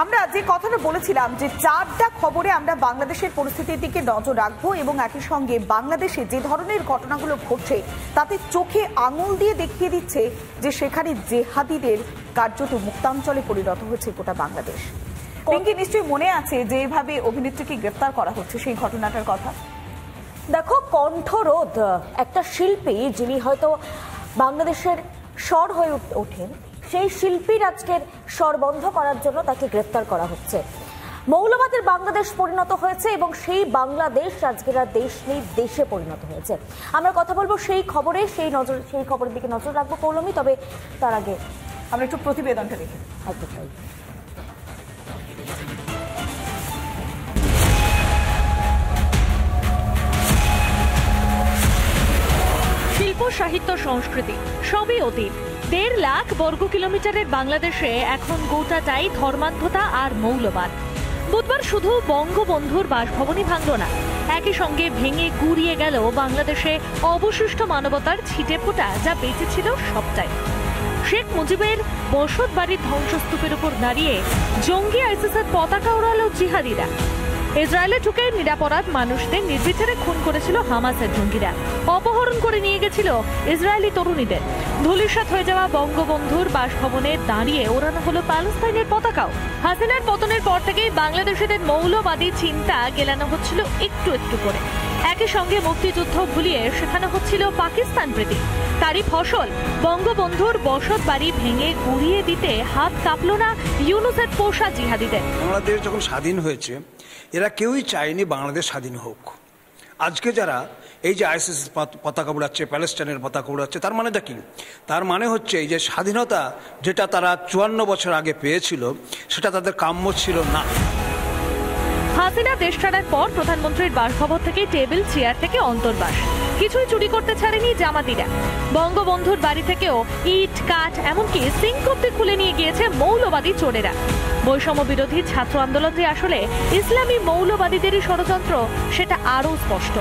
আমরা যে কথাটা বলেছিলাম যে চারটা খবরে আমরা বাংলাদেশের পরিস্থিতির দিকে নজর রাখবো এবং একই সঙ্গে বাংলাদেশে যে ধরনের ঘটনাগুলো ঘটছে তাতে চোখে আঙুল দিয়ে দেখিয়ে দিচ্ছে যে সেখানে জেহাদিদের কার্যত মুক্তাঞ্চলে পরিণত হয়েছে গোটা বাংলাদেশ। পিঙ্কি, নিশ্চয়ই মনে আছে যে এইভাবে অভিনেত্রীকে গ্রেফতার করা হচ্ছে সেই ঘটনাটার কথা। দেখো, কণ্ঠরোধ একটা শিল্পী যিনি হয়তো বাংলাদেশের স্বর হয়ে ওঠেন, সেই শিল্পীর আজকের স্বর বন্ধ করার জন্য তাকে গ্রেফতার করা হচ্ছে। মৌলবাদের বাংলাদেশ পরিণত হয়েছে এবং সেই বাংলাদেশ আজকের আর দেশ নেই, দেশে পরিণত হয়েছে। আমরা কথা বলবো সেই খবরে, সেই খবরের দিকে নজর রাখবো পৌলমী। তবে তার আগে আমরা একটু প্রতিবেদনটা দেখি। শিল্প, সাহিত্য, সংস্কৃতি সবই অতীত। 1.5 লাখ বর্গ কিলোমিটারের বাংলাদেশে এখন গোটাটাই ধর্মান্ধতা আর মৌলবাদ। বুধবার শুধু বঙ্গবন্ধুর বাসভবনই ভাঙল না, একই সঙ্গে ভেঙে গুড়িয়ে গেল বাংলাদেশে অবশিষ্ট মানবতার ছিটে ফোটা যা বেঁচে ছিল সবটাই। শেখ মুজিবের বসত বাড়ির ধ্বংসস্তূপের উপর দাঁড়িয়ে জঙ্গি আইসিসের পতাকা ওড়ালো জিহাদিরা। ইসরায়েলে ঢুকে নিরাপরাধ মানুষদের নির্বিচারে খুন করেছিল হামাসের জঙ্গিরা। অপহরণ করে নিয়ে গেছিল ইসরায়েলি তরুণীদের। ধূলিসাৎ হয়ে যাওয়া বঙ্গবন্ধুর বাসভবনে দাঁড়িয়ে ওড়ানো হলো প্যালেস্তাইনের পতাকাও। হাসিনার পতনের পর থেকেই বাংলাদেশিদের মৌলবাদী চিন্তা গেলানো হচ্ছিল একটু একটু করে। একই সঙ্গে মুক্তিযুদ্ধ ভুলিয়ে শেখানো হচ্ছিল পাকিস্তান প্রীতি। তারই ফসল বঙ্গবন্ধুর বসত বাড়ি ভেঙে গুড়িয়ে দিতে হাত কাঁপল না ইউনূসের পোষা জিহাদিদের। বাংলাদেশ যখন স্বাধীন হয়েছে এরা কেউই চায়নি বাংলাদেশ স্বাধীন হোক। আজকে যারা এই যে আইসিস পতাকা উড়াচ্ছে, প্যালেস্টাইনের পতাকা উড়াচ্ছে, তার মানেটা কি? তার মানে হচ্ছে এই যে স্বাধীনতা যেটা তারা 54 বছর আগে পেয়েছিল সেটা তাদের কাম্য ছিল না। হাসিনা দেশ ছাড়ার পর প্রধানমন্ত্রীর বাসভবন থেকে টেবিল চেয়ার থেকে অন্তর্বাস, কিছুই চুরি করতে ছাড়েনি জামাতিরা। বঙ্গবন্ধুর বাড়ি থেকেও ইট, কাঠ, এমনকি সিঙ্ক অব্দি খুলে নিয়ে গিয়েছে মৌলবাদী চোরেরা। বৈষম্য বিরোধী ছাত্র আন্দোলন যে আসলে ইসলামী মৌলবাদীদেরই ষড়যন্ত্র সেটা আরও স্পষ্ট।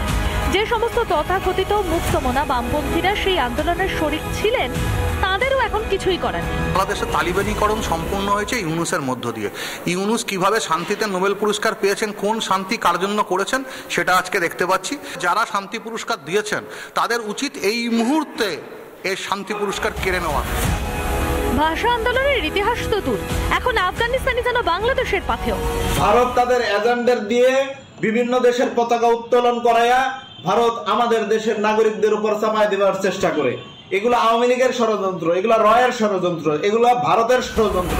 যে সমস্ত তথাকথিত মুক্তমনা বামপন্থীরা সেই আন্দোলনের শরিক ছিলেন তাদেরও এখন কিছুই করার নেই। বাংলাদেশের তালিবানিকরণ সম্পূর্ণ হয়েছে ইউনূসের মধ্য দিয়ে। ইউনূস কিভাবে শান্তিতে নোবেল পুরস্কার পেয়েছেন, কোন শান্তি কার জন্য করেছেন সেটা আজকে দেখতে পাচ্ছি। যারা শান্তি পুরস্কার দিয়েছেন তাদের উচিত এই মুহূর্তে এই শান্তি পুরস্কার কেড়ে নেওয়া। ভাষা আন্দোলনের ইতিহাস তো দূর, এখন আফগানিস্তানি যেন বাংলাদেশের পাথেও। ভারত তাদের এজেন্ডার দিয়ে বিভিন্ন দেশের পতাকা উত্তোলন করায়া ভারত আমাদের দেশের নাগরিকদের উপর চাপায় দেওয়ার চেষ্টা করে। এগুলো আওয়ামী লীগের ষড়যন্ত্র, এগুলো রয়ের ষড়যন্ত্র, এগুলো ভারতের ষড়যন্ত্র।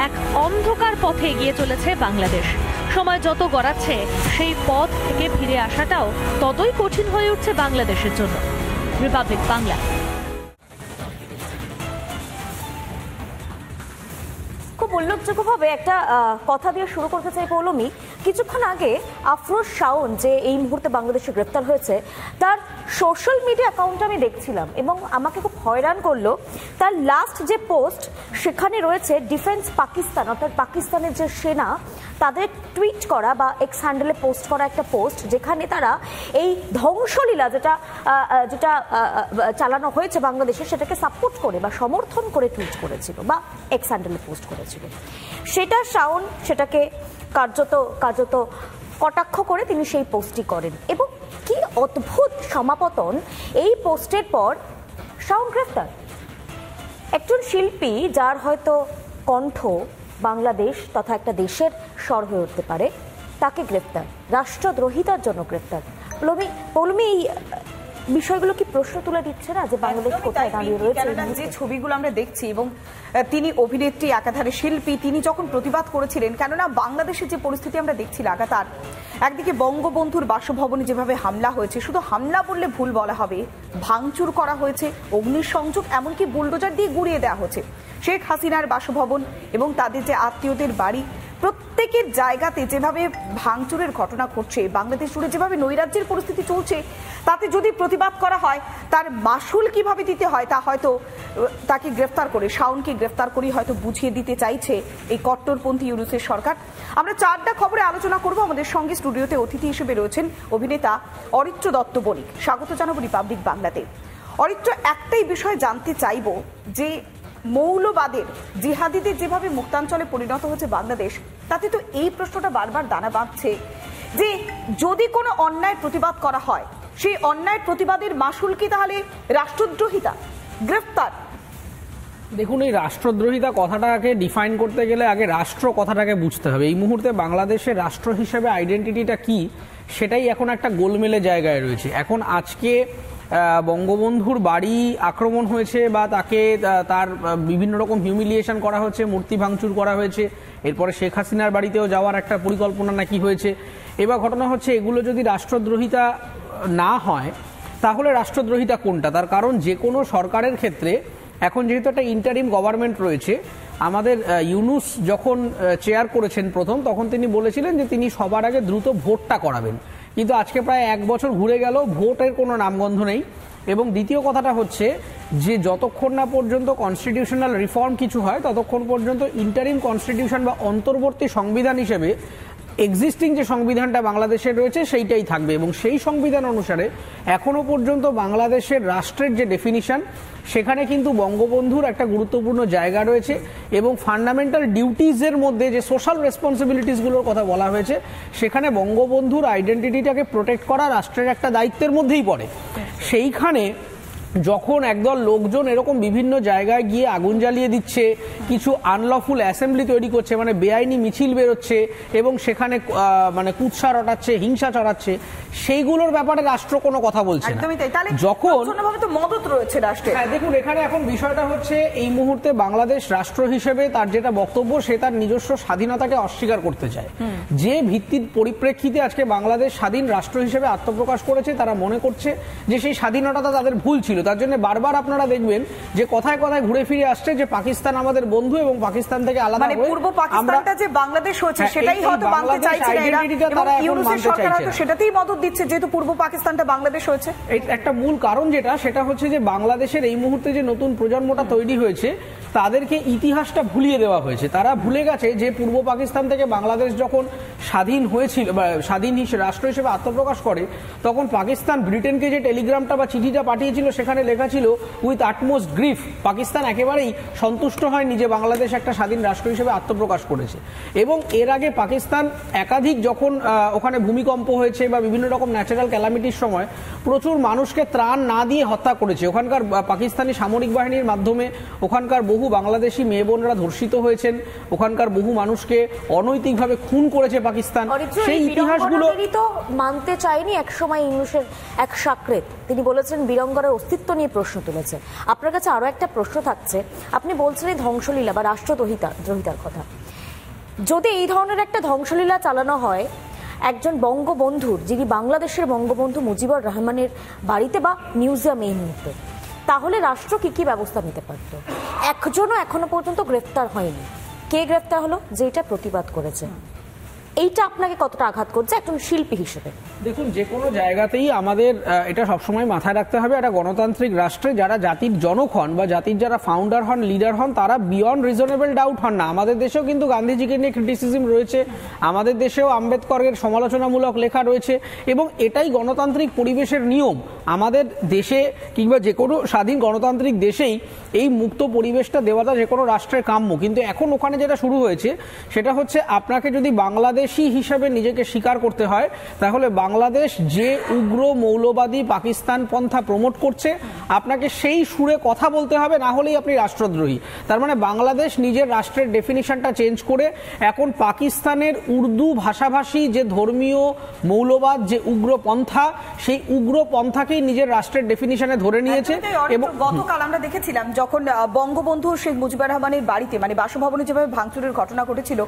এক অন্ধকার পথে এগিয়ে চলেছে বাংলাদেশ। সময় যত গড়াচ্ছে সেই পথ থেকে ফিরে আসাটাও ততই কঠিন হয়ে উঠছে বাংলাদেশের জন্য। রিপাবলিক বাংলা। খুব উল্লেখযোগ্যভাবে একটা কথা দিয়ে শুরু করতে চাই পৌলমী। কিছুক্ষণ আগে আফরোজ শাওন যে এই মুহূর্তে বাংলাদেশে গ্রেপ্তার হয়েছে তার সোশ্যাল মিডিয়া অ্যাকাউন্ট আমি দেখছিলাম এবং আমাকে খুব হয়রান করলো। তার লাস্ট যে পোস্ট সেখানে রয়েছে ডিফেন্স পাকিস্তান, অর্থাৎ পাকিস্তানের যে সেনা তাদের টুইট করা বা এক্স হ্যান্ডেলে পোস্ট করা একটা পোস্ট, যেখানে তারা এই ধ্বংসলীলা যেটা চালানো হয়েছে বাংলাদেশে সেটাকে সাপোর্ট করে বা সমর্থন করে টুইট করেছিল বা এক্স হ্যান্ডেলে পোস্ট করেছিল। সেটা শাওন সেটাকে কার্যত কটাক্ষ করে তিনি সেই পোস্টটি করেন এবং কি অদ্ভুত সমাপতন। এই পোস্টের পর শাওন গ্রেফতার। একজন শিল্পী যার হয়তো কণ্ঠ বাংলাদেশ তথা একটা দেশের স্বর হয়ে উঠতে পারে, তাকে গ্রেফতার, রাষ্ট্রদ্রোহিতার জন্য গ্রেফতার। পৌলমী, এই বিষয়গুলো কি প্রশ্ন তুলে দিচ্ছে না যে বাংলাদেশ কোথায় দাঁড়িয়ে রয়েছে? যে ছবিগুলো আমরা দেখছি এবং তিনি অভিনেত্রী, একাধারে শিল্পী, তিনি যখন প্রতিবাদ করেছিলেন, কেননা বাংলাদেশের যে পরিস্থিতি আমরা দেখছি লাগাতার, একদিকে বঙ্গবন্ধুর বাসভবনে যেভাবে হামলা হয়েছে, শুধু হামলা বললে ভুল বলা হবে, ভাঙচুর করা হয়েছে, অগ্নিসংযোগ, এমনকি বুলডোজার দিয়ে গুড়িয়ে দেওয়া হচ্ছে শেখ হাসিনার বাসভবন এবং তাদের যে আত্মীয়দের বাড়ি। প্রত্যেকের জায়গাতে যেভাবে ভাঙচুরের ঘটনা ঘটছে, বাংলাদেশ জুড়ে যেভাবে নৈরাজ্যের পরিস্থিতি চলছে, তাতে যদি প্রতিবাদ করা হয় তার মাসুল কিভাবে দিতে হয় তা হয়তো তাকে গ্রেফতার করে, শাওনকে গ্রেফতার করে হয়তো বুঝিয়ে দিতে চাইছে এই কট্টরপন্থী ইউনূসের সরকার। আমরা চারটা খবরে আলোচনা করব। আমাদের সঙ্গে স্টুডিওতে অতিথি হিসেবে রয়েছেন অভিনেতা অরিত্র দত্ত বণিক। স্বাগত জানাবো রিপাবলিক বাংলাতে। অরিত্র, একটাই বিষয় জানতে চাইব যে মৌলবাদের জিহাদিদের যেভাবে মুক্তাঞ্চলে পরিণত হচ্ছে বাংলাদেশ, তাতে তো এই প্রশ্নটা বারবার দানা বাঁধছে যে যদি কোনো অন্যায় প্রতিবাদ করা হয়, সেই অন্যায় প্রতিবাদের মাসুল কি তাহলে রাষ্ট্রদ্রোহিতা, গ্রেফতার? দেখুন, এই রাষ্ট্রদ্রোহিতা কথাটাকে ডিফাইন করতে গেলে আগে রাষ্ট্র কথাটাকে বুঝতে হবে। এই মুহূর্তে বাংলাদেশের রাষ্ট্র হিসেবে আইডেন্টিটিটা কি, সেটাই এখন একটা গোলমেলে জায়গায় রয়েছে। এখন আজকে বঙ্গবন্ধুর বাড়ি আক্রমণ হয়েছে বা তাকে তার বিভিন্ন রকম হিউমিলিয়েশন করা হচ্ছে, মূর্তি ভাঙচুর করা হয়েছে, এরপরে শেখ হাসিনার বাড়িতেও যাওয়ার একটা পরিকল্পনা নাকি হয়েছে। এবার ঘটনা হচ্ছে এগুলো যদি রাষ্ট্রদ্রোহিতা না হয় তাহলে রাষ্ট্রদ্রোহিতা কোনটা? তার কারণ যে কোনো সরকারের ক্ষেত্রে এখন যেহেতু একটা ইন্টারিম গভর্নমেন্ট রয়েছে, আমাদের ইউনূস যখন চেয়ার করেছেন প্রথম, তখন তিনি বলেছিলেন যে তিনি সবার আগে দ্রুত ভোটটা করাবেন, কিন্তু আজকে প্রায় 1 বছর ঘুরে গেল, ভোটের কোনো নামগন্ধ নেই। এবং দ্বিতীয় কথাটা হচ্ছে যে যতক্ষণ না পর্যন্ত কনস্টিটিউশনাল রিফর্ম কিছু হয় ততক্ষণ পর্যন্ত ইন্টারিম কনস্টিটিউশন বা অন্তর্বর্তী সংবিধান হিসেবে এক্সিস্টিং যে সংবিধানটা বাংলাদেশের রয়েছে সেইটাই থাকবে। এবং সেই সংবিধান অনুসারে এখনো পর্যন্ত বাংলাদেশের রাষ্ট্রের যে ডেফিনিশন, সেখানে কিন্তু বঙ্গবন্ধুর একটা গুরুত্বপূর্ণ জায়গা রয়েছে এবং ফান্ডামেন্টাল ডিউটিজের মধ্যে যে সোশ্যাল রেসপন্সিবিলিটিসগুলোর কথা বলা হয়েছে, সেখানে বঙ্গবন্ধুর আইডেন্টিটিটাকে প্রোটেক্ট করা রাষ্ট্রের একটা দায়িত্বের মধ্যেই পড়ে। সেইখানে যখন একদল লোকজন এরকম বিভিন্ন জায়গায় গিয়ে আগুন জ্বালিয়ে দিচ্ছে, কিছু আনলফুল অ্যাসেম্বলি তৈরি করছে, মানে বেআইনি মিছিল বেরোচ্ছে এবং সেখানে মানে কুৎসা রটাচ্ছে, হিংসা চড়াচ্ছে, সেইগুলোর ব্যাপারে রাষ্ট্র কোনো কথা বলছে না। যখন মদত রয়েছে রাষ্ট্রে, হ্যাঁ, দেখুন এখানে এখন বিষয়টা হচ্ছে এই মুহূর্তে বাংলাদেশ রাষ্ট্র হিসেবে তার যেটা বক্তব্য, সে তার নিজস্ব স্বাধীনতাকে অস্বীকার করতে চায়। যে ভিত্তির পরিপ্রেক্ষিতে আজকে বাংলাদেশ স্বাধীন রাষ্ট্র হিসেবে আত্মপ্রকাশ করেছে, তারা মনে করছে যে সেই স্বাধীনতা তাদের ভুল ছিল। তার জন্য বারবার আপনারা দেখবেন যে কথায় কথায় ঘুরে ফিরে আসছে যে পাকিস্তান আমাদের বন্ধু এবং পাকিস্তান থেকে আলাদা, মানে পূর্ব পাকিস্তানটা যে বাংলাদেশ হয়েছে সেটাই হয়তো মানতে চাইছে না এরা, এবং ইউনূসের সরকার হয়তো সেটাতেই মদত দিচ্ছে যেহেতু পূর্ব পাকিস্তানটা বাংলাদেশ হয়েছে। একটা মূল কারণ সেটা হচ্ছে যে বাংলাদেশের এই মুহূর্তে যে নতুন প্রজন্মটা তৈরি হয়েছে, তাদেরকে ইতিহাসটা ভুলিয়ে দেওয়া হয়েছে। তারা ভুলে গেছে যে পূর্ব পাকিস্তান থেকে বাংলাদেশ যখন স্বাধীন হয়েছিল বা স্বাধীন রাষ্ট্র হিসেবে আত্মপ্রকাশ করে, তখন পাকিস্তান ব্রিটেনকে যে টেলিগ্রামটা বা চিঠিটা পাঠিয়েছিল, সেখানে লেখা ছিল উইথ আটমোস্ট গ্রিফ। পাকিস্তান একেবারেই সন্তুষ্ট হয়নি যে বাংলাদেশ একটা স্বাধীন রাষ্ট্র হিসেবে আত্মপ্রকাশ করেছে। এবং এর আগে পাকিস্তান একাধিক যখন ওখানে ভূমিকম্প হয়েছে বা বিভিন্ন রকম ন্যাচারাল ক্যালামিটির সময় প্রচুর মানুষকে ত্রাণ না দিয়ে হত্যা করেছে। ওখানকার পাকিস্তানি সামরিক বাহিনীর মাধ্যমে ওখানকার বহু বাংলাদেশি মেয়ে বোনরা ধর্ষিত হয়েছেন, ওখানকার বহু মানুষকে অনৈতিকভাবে খুন করেছে পাকিস্তান। সেই ইতিহাসগুলো তো মানতে চায়নি একসময় ইউনূসের এক সাকরেত, তিনি বলেছেন বীরঙ্গনার অস্তিত্ব নিয়ে প্রশ্ন তুলেছে। আপনার কাছে আরো একটা প্রশ্ন থাকছে, আপনি বলছিলেন ধ্বংসলীলা বা রাষ্ট্রদ্রোহিতার কথা। যদি এই ধরনের একটা ধ্বংসলীলা চালানো হয় একজন বঙ্গবন্ধুর, যিনি বাংলাদেশের বঙ্গবন্ধু মুজিবুর রহমানের বাড়িতে বা মিউজিয়ামে এই মুহূর্তে, তাহলে রাষ্ট্র কি ব্যবস্থা নিতে পারত? একজনও এখনো পর্যন্ত গ্রেফতার হয়নি। কে গ্রেফতার হলো? যেটা প্রতিবাদ করেছে। এইটা আপনাকে কতটা আঘাত করছে একজন শিল্পী হিসেবে? দেখুন, যে কোনো জায়গাতেই আমাদের এটা সবসময় মাথায় রাখতে হবে, একটা গণতান্ত্রিক রাষ্ট্রে যারা জাতির জনক হন বা জাতির যারা ফাউন্ডার হন, লিডার হন, তারা বিয়ন্ড রিজনেবল ডাউট হন না। আমাদের দেশেও কিন্তু গান্ধীজিকে নিয়ে ক্রিটিসিজম রয়েছে, আমাদের দেশেও আম্বেদকরের সমালোচনামূলক লেখা রয়েছে, এবং এটাই গণতান্ত্রিক পরিবেশের নিয়ম। আমাদের দেশে কিংবা যে কোনো স্বাধীন গণতান্ত্রিক দেশেই এই মুক্ত পরিবেশটা দেওয়াটা যে কোনো রাষ্ট্রের কাম্য। কিন্তু এখন ওখানে যেটা শুরু হয়েছে সেটা হচ্ছে, আপনাকে যদি বাংলাদেশি হিসাবে নিজেকে স্বীকার করতে হয়, তাহলে বাংলাদেশ যে উগ্র মৌলবাদী পাকিস্তান পন্থা প্রমোট করছে, আপনাকে সেই সুরে কথা বলতে হবে, না হলেই আপনি রাষ্ট্রদ্রোহী। তার মানে বাংলাদেশ নিজের রাষ্ট্রের ডেফিনিশনটা চেঞ্জ করে এখন পাকিস্তানের উর্দু ভাষাভাষী যে ধর্মীয় মৌলবাদ, যে উগ্র পন্থা, সেই উগ্র পন্থাকেই নিজের রাষ্ট্রের ডেফিনিশনে ধরে নিয়েছে। এবং গতকাল আমরা দেখেছিলাম যখন বঙ্গবন্ধু শেখ মুজিবুর রহমানের বাড়িতে মানে বাসভবনে যেভাবে ভাঙচুরের ঘটনা ঘটেছিল,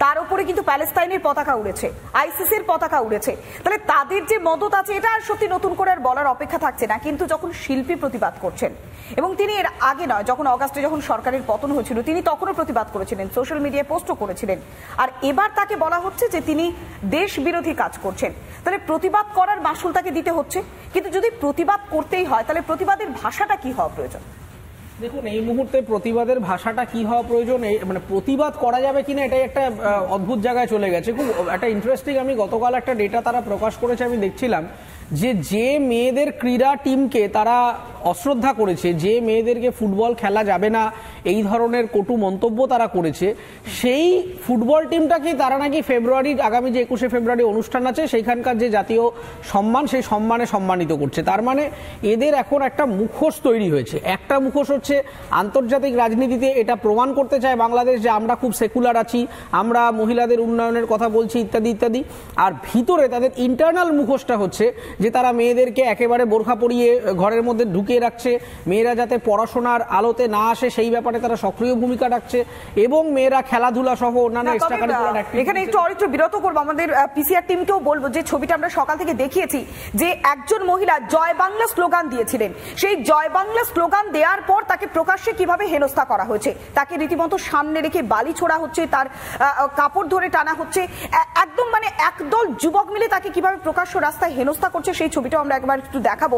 তার উপরে কিন্তু প্যালেস্তাইনের পতাকা উড়েছে, আইসিসির পতাকা উড়েছে। তাহলে তাদের যে মদত আছে এটা আর সত্যি নতুন করে আর বলার অপেক্ষা থাকছে না। কিন্তু যখন শিল্পী প্রতিবাদ করছেন, এবং তিনি এর আগে নয়, যখন অগাস্টে যখন সরকারের পতন হয়েছিল তিনি তখনও প্রতিবাদ করেছিলেন, সোশ্যাল মিডিয়ায় পোস্টও করেছিলেন, আর এবার তাকে বলা হচ্ছে যে তিনি দেশ বিরোধী কাজ করছেন। তাহলে প্রতিবাদ করার মাসুল তাকে দিতে হচ্ছে। কিন্তু যদি প্রতিবাদ করতেই হয় তাহলে প্রতিবাদের ভাষাটা কি হওয়া প্রয়োজন? দেখুন, এই মুহূর্তে প্রতিবাদের ভাষাটা কি হওয়া প্রয়োজন, মানে প্রতিবাদ করা যাবে কিনা, এটাই একটা অদ্ভুত জায়গায় চলে গেছে। খুব একটা ইন্টারেস্টিং, আমি গতকাল একটা ডেটা তারা প্রকাশ করেছে, আমি দেখছিলাম যে মেয়েদের ক্রীড়া টিমকে তারা অশ্রদ্ধা করেছে, যে মেয়েদেরকে ফুটবল খেলা যাবে না এই ধরনের কটু মন্তব্য তারা করেছে, সেই ফুটবল টিমটাকেই তারা নাকি ফেব্রুয়ারির আগামী যে 21শে ফেব্রুয়ারি অনুষ্ঠান আছে সেইখানকার যে জাতীয় সম্মান সেই সম্মানে সম্মানিত করছে। তার মানে এদের এখন একটা মুখোশ তৈরি হয়েছে। একটা মুখোশ হচ্ছে আন্তর্জাতিক রাজনীতিতে এটা প্রমাণ করতে চায় বাংলাদেশ যে আমরা খুব সেকুলার আছি, আমরা মহিলাদের উন্নয়নের কথা বলছি ইত্যাদি ইত্যাদি। আর ভিতরে তাদের ইন্টারনাল মুখোশটা হচ্ছে যে তারা মেয়েদেরকে একেবারে বোরখা পরিয়ে ঘরের মধ্যে ঢুকিয়ে রাখছে, মেয়েরা যাতে পড়াশোনার আলোতে না আসে সেই ব্যাপারে তারা সক্রিয় ভূমিকা রাখছে, এবং মেয়েরা খেলাধুলা সহ অন্যান্য এক্সট্রা কারিকুলার অ্যাক্টিভিটি। এখানে একটু বিরত করবো, আমাদের পিসিআর টিমকেও বলবো যে ছবিটা আমরা সকাল থেকে দেখিয়েছি যে একজন মহিলা জয় বাংলা স্লোগান দিয়েছিলেন, সেই জয় বাংলা স্লোগান দেওয়ার পর তাকে প্রকাশ্যে কিভাবে হেনস্থা করা হয়েছে, তাকে রীতিমতো সামনে রেখে বালি ছোড়া হচ্ছে, তার কাপড় ধরে টানা হচ্ছে, একদম মানে একদল যুবক মিলে তাকে কিভাবে প্রকাশ্য রাস্তায় হেনস্থা করছে সেই ছবিটাও আমরা একবার একটু দেখাবো।